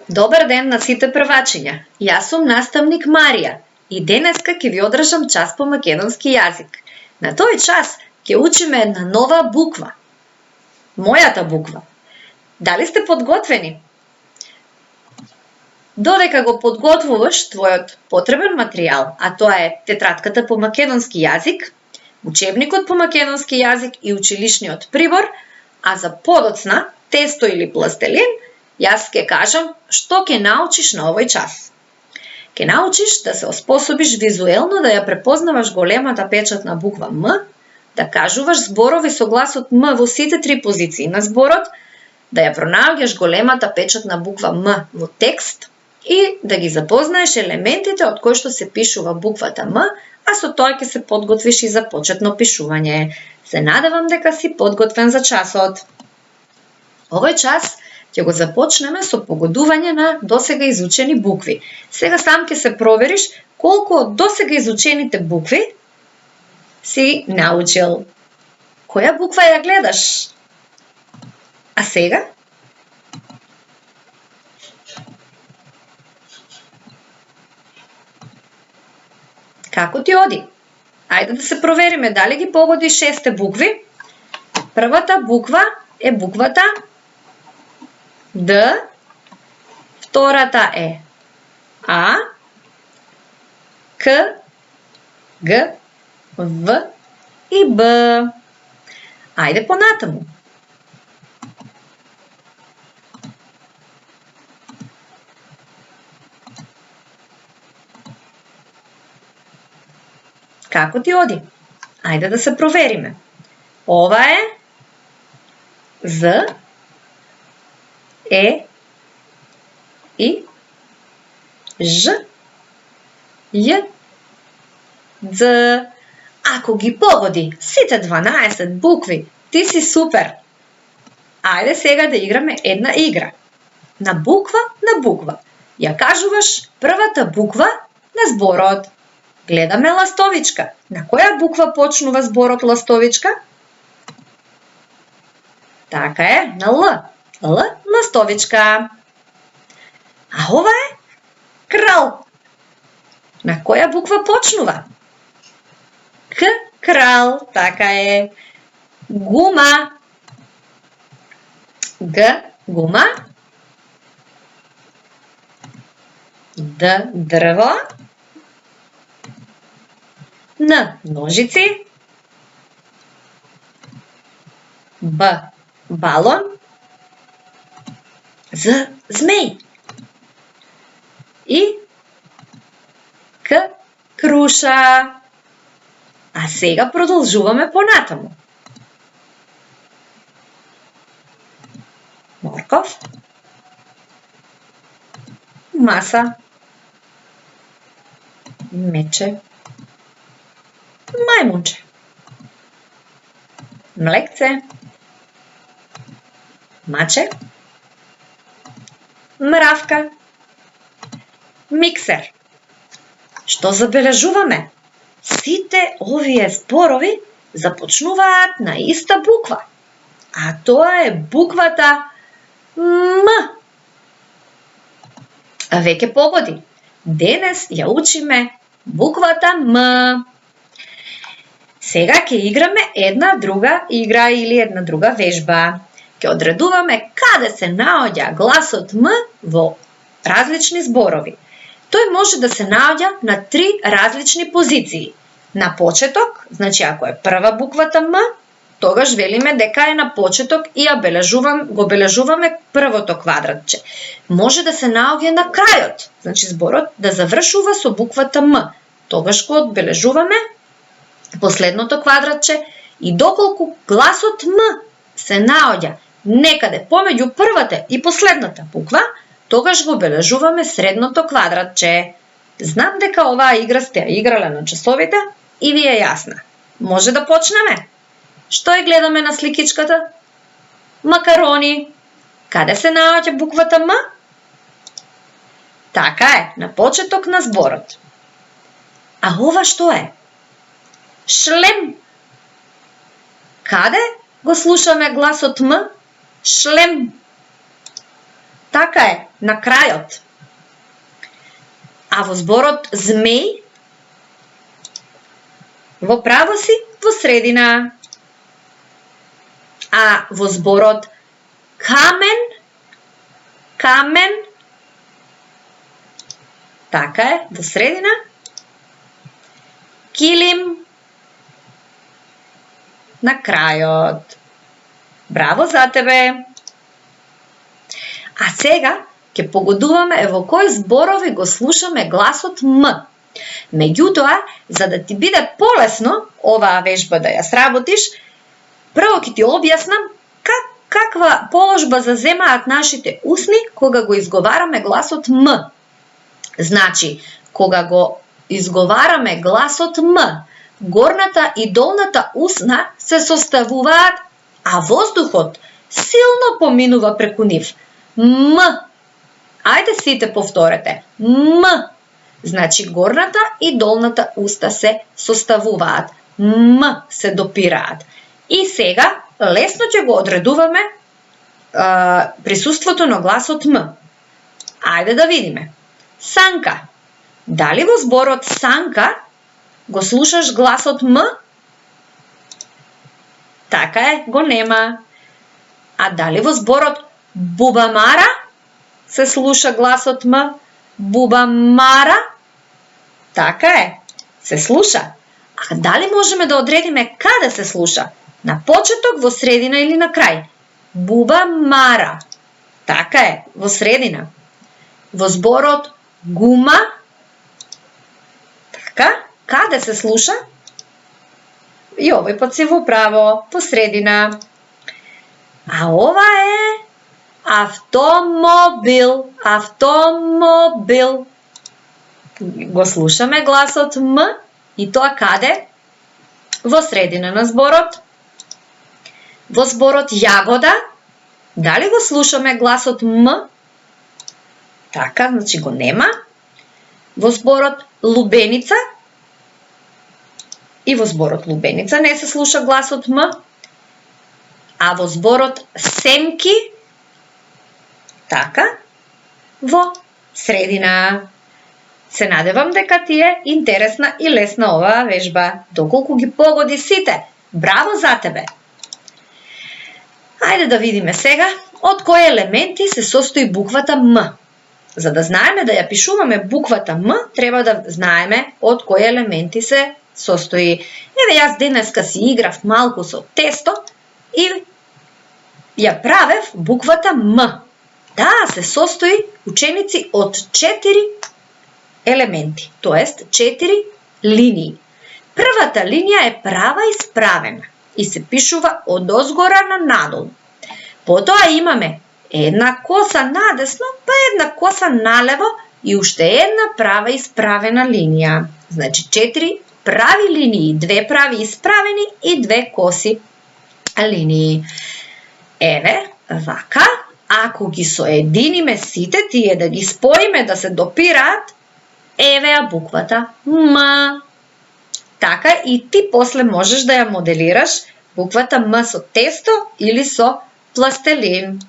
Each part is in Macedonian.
Добар ден на сите првачиња. Јас сум наставник Марија и денеска ќе ви одржам час по македонски јазик. На тој час ќе учиме една нова буква. Мојата буква. Дали сте подготвени? Додека го подготвуваш твојот потребен материјал, а тоа е тетратката по македонски јазик, учебникот по македонски јазик и училишниот прибор, а за подоцна, тесто или пластелин, јас ќе кажам што ќе научиш на овој час. Ќе научиш да се оспособиш визуелно да ја препознаваш големата печатна буква М, да кажуваш зборови со гласот М во сите три позиции на зборот, да ја пронаоѓаш големата печатна буква М во текст и да ги запознаеш елементите од кои што се пишува буквата М, а со тоа ќе се подготвиш и за почетно пишување. Се надевам дека си подготвен за часот. Овој час ќе го започнеме со погодување на досега изучени букви. Сега сам ќе се провериш колку од досега изучените букви си научил. Која буква ја гледаш? А сега? Како ти оди? Ајде да се провериме дали ги погоди 6 букви. Првата буква е буквата Д, втората е А, К, Г, В и Б. Ајде понатаму. Како ти оди? Ајде да се провериме. Ова е З, Е, И, Ж, Ј, Дз. Ако ги погоди сите 12 букви, ти си супер. Ајде сега да играме една игра. На буква, ја кажуваш првата буква на зборот. Гледаме ластовичка. На која буква почнува зборот ластовичка? Така е, на Л. Л, ластовичка. А ова е крал. На која буква почнува? К, крал. Така е. Гума. Г, гума. Д, дрво. Н, ножици. Б, балон. З, змеј. И К, круша. А сега продолжуваме понатаму. Морков. Маса. Мече. Мајмунче. Млекце. Маче. Мравка. Миксер. Што забележуваме? Сите овие зборови започнуваат на иста буква, а тоа е буквата М. А веќе погоди. Денес ја учиме буквата М. Сега ќе играме една друга игра или една друга вежба. Ќе одредуваме каде се наоѓа гласот М во различни зборови. Тој може да се наоѓа на 3 различни позиции. На почеток, значи ако е прва буквата М, тогаш велиме дека е на почеток и го бележуваме првото квадратче. Може да се наоѓа на крајот, значи зборот да завршува со буквата М. Тогаш го одбележуваме последното квадратче и доколку гласот М се наоѓа некаде помеѓу првата и последната буква, тогаш го бележуваме средното квадратче. Знам дека оваа игра сте ја играле на часовите и ви е јасна. Може да почнеме? Што ја гледаме на сликичката? Макарони. Каде се наоѓа буквата М? Така е, на почеток на зборот. А ова што е? Шлем. Каде го слушаме гласот М? Шлем. Така е, на крајот. А во зборот змеј, во право си, во средина. А во зборот камен, така е, во средина. Килим, на крајот. Браво за тебе! А сега ќе погодуваме во кои зборови го слушаме гласот М. Меѓутоа, за да ти биде полесно оваа вежба да ја сработиш, прво ќе ти објаснам каква положба заземаат нашите усни кога го изговараме гласот М. Значи, кога го изговараме гласот М, горната и долната усна се составуваат, а воздухот силно поминува преку нив. М. Ајде сите повторете. М. Значи горната и долната уста се составуваат. М се допираат. И сега лесно ќе го одредуваме присуството на гласот М. Ајде да видиме. Санка. Дали во зборот санка го слушаш гласот М? Така е, го нема. А дали во зборот бубамара се слуша гласот М? Бубамара? Така е, се слуша. А дали можеме да одредиме каде се слуша? На почеток, во средина или на крај? Бубамара. Така е, во средина. Во зборот гума, така, каде се слуша? И овој пат си во право, по средина. А ова е автомобил, автомобил. Го слушаме гласот М и тоа каде? Во средина на зборот. Во зборот јагода, дали го слушаме гласот М? Така, значи го нема. Во зборот лубеница и во зборот лубеница не се слуша гласот М. А во зборот семки, така, во средина. Се надевам дека ти е интересна и лесна оваа вежба. Доколку ги погоди сите, браво за тебе! Ајде да видиме сега од кои елементи се состои буквата М. За да знаеме да ја пишуваме буквата М, треба да знаеме од кои елементи се состои. Еве јас денеска си играв малку со тесто и ја правев буквата М. Да, се состои, ученици, од 4 елементи, тоест 4 линии. Првата линија е права и справена и се пишува од озгора на надолу. Потоа имаме една коса надесно, па една коса налево и уште една права и справена линија. Значи 4 прави линии, 2 прави исправени и 2 коси линии. Еве, вака, ако ги соединиме сите тие, да ги споиме, да се допираат, еве ја буквата М. Така и ти после можеш да ја моделираш буквата М со тесто или со пластелин.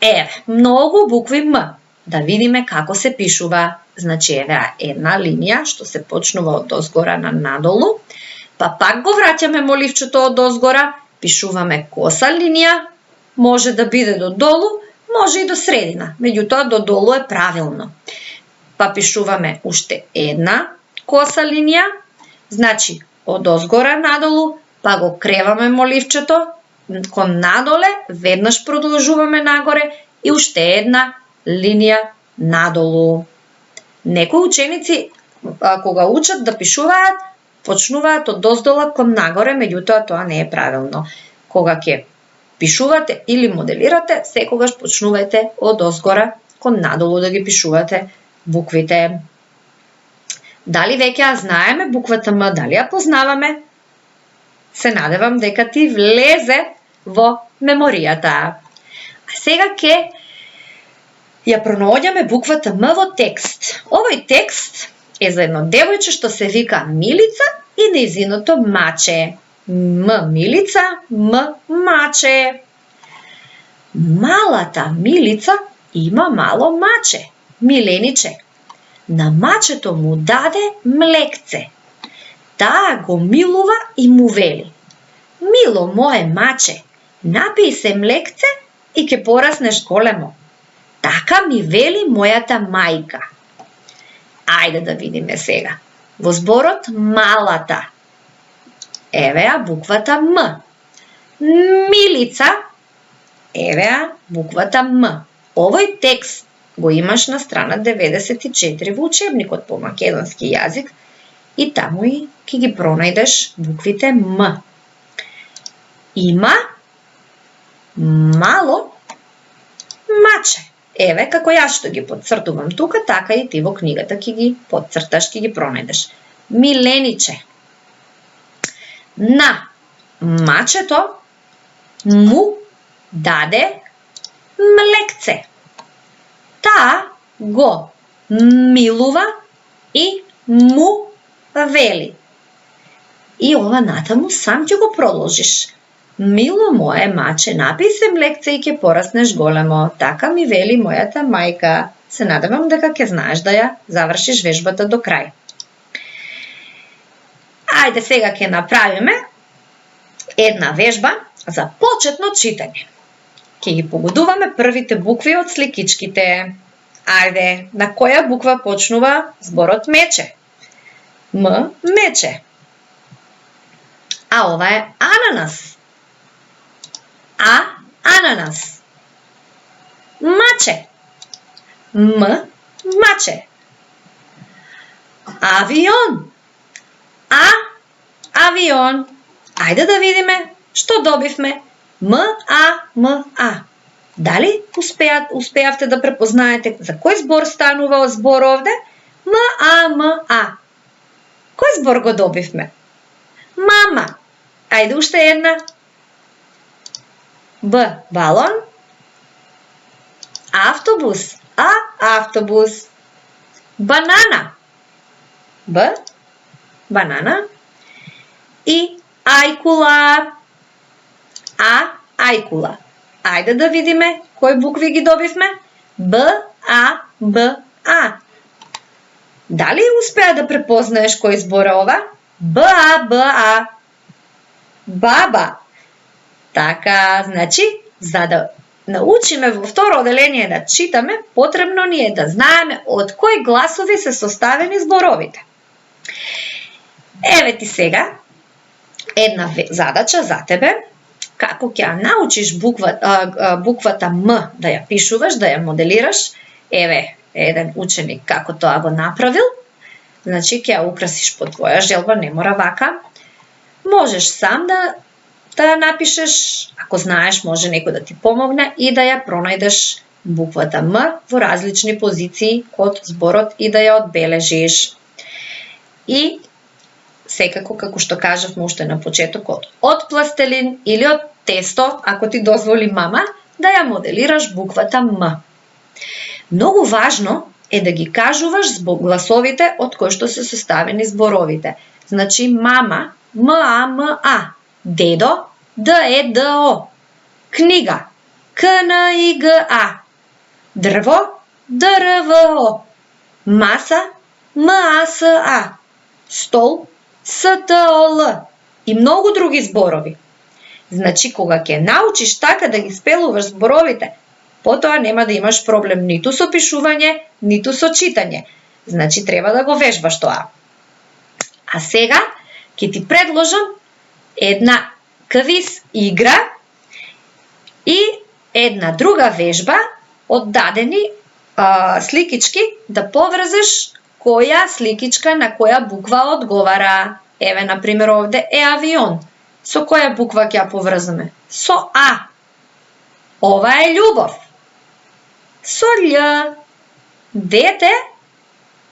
Еве, многу букви М. Да видиме како се пишува. Значи, еве една линија што се почнува од озгора на надолу, па пак го враќаме моливчето од озгора, пишуваме коса линија, може да биде до долу, може и до средина, меѓутоа до долу е правилно. Па пишуваме уште една коса линија, значи од озгора надолу, па го креваме моливчето кон надоле, веднаш продолжуваме нагоре и уште една линија надолу. Некои ученици, кога учат да пишуваат, почнуваат од оздола кон нагоре, меѓутоа тоа не е правилно. Кога ќе пишувате или моделирате, секогаш почнувајте од озгора кон надолу да ги пишувате буквите. Дали веќе ја знаеме буквата М, дали ја познаваме? Се надевам дека ти влезе во меморијата. А сега ќе ја пронаоѓаме буквата М во текст. Овој текст е за едно девојче што се вика Милица и нејзиното маче. М Милица, М маче. Малата Милица Има мало маче, милениче. На мачето му даде млекце. Таа го милува и му вели: Мило мое маче, напий се млекце и ќе пораснеш големо. Така ми вели мојата мајка. Ајде да видиме сега. Во зборот малата. Евеа буквата М. Милица. Евеа буквата М. Овој текст го имаш на страна 94 во учебникот по македонски јазик и таму и ќе ги пронајдеш буквите М. Има мало маче. Еве како јас што ги подцртувам тука, така и ти во книгата ќе ги подцрташ, ќе ги пронајдеш. Милениче. На мачето му даде млекце. Таа го милува и му вели. И ова натаму сам ќе го продолжиш. Мило мое маче, напий се млекце и ќе пораснеш големо. Така ми вели мојата мајка. Се надевам дека ќе знаеш да ја завршиш вежбата до крај. Ајде сега ќе направиме една вежба за почетно читање. Ќе ги погодуваме првите букви од сликичките. Ајде, на која буква почнува зборот мече? М, мече. А ова е ананас. А, ананас. Маче. М, маче. Авион. А, авион. Ајде да видиме што добивме. М-А. Дали успеавте да препознаете за кој збор станува збор овде? М-А. Кој збор го добивме? Мама. Ајде уште една. Б. Балон. Автобус. А. Автобус. Банана. Б. Банана. И ајкула. А. Ајкула. Ајде да видиме кои букви ги добивме. Б-А. Дали успеа да препознаеш кој збор е ова? Б-А. Баба. Така, значи, за да научиме во второ оделение да читаме, потребно ни е да знаеме од кои гласови се составени зборовите. Еве ти сега една задача за тебе. Како ќе ја научиш буквата М да ја пишуваш, да ја моделираш. Еве, еден ученик како тоа го направил. Значи, ќе ја украсиш по твоја желба, не мора вака. Можеш сам да ја напишеш, ако знаеш, може некој да ти помогне и да ја пронајдеш буквата М во различни позиции од зборот и да ја одбележиш. И секако, како што кажавме уште на почетокот, од пластелин или од тесто, ако ти дозволи мама, да ја моделираш буквата М. Многу важно е да ги кажуваш гласовите од кои што се составени зборовите. Значи мама, М-А. Дедо, Д-Е-Д-О. Книга, К-Н-И-Г-А. Дрво, Д-Р-В-О. Маса, М-А-С-А. Стол, С-Т-О-Л. И многу други зборови. Значи, кога ќе научиш така да ги спелуваш зборовите, потоа нема да имаш проблем ниту со пишување, ниту со читање. Значи, треба да го вежбаш тоа. А сега ќе ти предложам една квиз игра и една друга вежба од дадени сликички да поврзеш која сликичка на која буква одговара. Еве, например, овде е авион. Со која буква ќе ја поврзаме? Со А. Ова е љубов. Со Л. Дете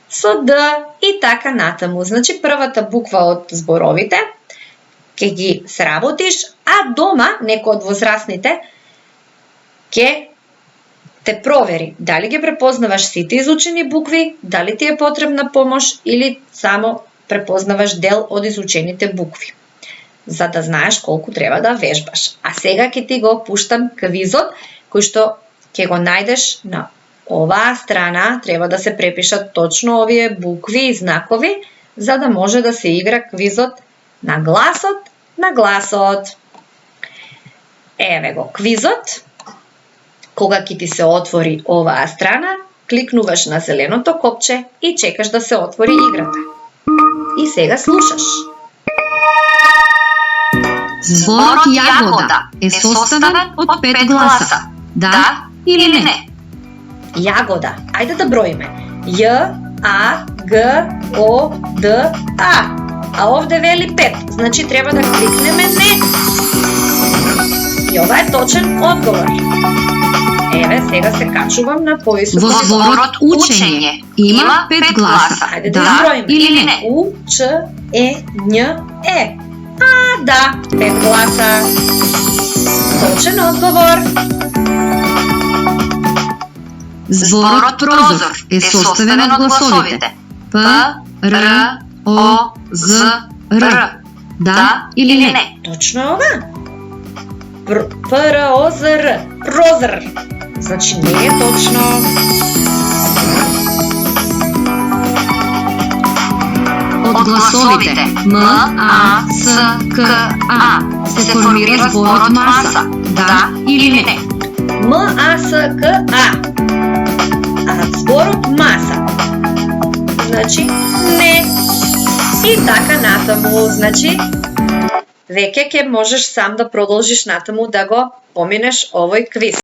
со Д и така натаму. Значи, првата буква од зборовите ќе ги сработиш, а дома некој од возрастните ќе те провери дали ги препознаваш сите изучени букви, дали ти е потребна помош или само препознаваш дел од изучените букви, за да знаеш колку треба да вежбаш. А сега ќе ти го пуштам квизот, кој што ќе го најдеш на оваа страна. Треба да се препишат точно овие букви и знакови, за да може да се игра квизот на гласот. Еве го квизот. Кога ќе ти се отвори оваа страна, кликнуваш на зеленото копче и чекаш да се отвори играта. И сега слушаш. Зборот јагода е составен од 5 гласа. Да или не? Јагода. Ајде да броиме. Ј, А, Г, О, Д, А. А овде вели 5, значи треба да кликнеме не. И ова е точен одговор. Еве, сега се качувам на поисок. Во зборот учење има 5 гласа. Ајде да Да изброиме. или не? У, Ч, Е, Њ, Е. А, да, 5 гласа. Точен одговор. Зборот прозор е составен од гласовите П, Р, О, З, Р. Да или не? Точно е ова. П-Р-О-З-Р. Прозор. Значи не е точно. Од гласовите М, А, С, К, А се формира зборот маса. Да или не? М, А, С, К, А. А зборот маса. Значи не. И така натаму. Значи веќе ќе можеш сам да продолжиш натаму да го поминеш овој квиз.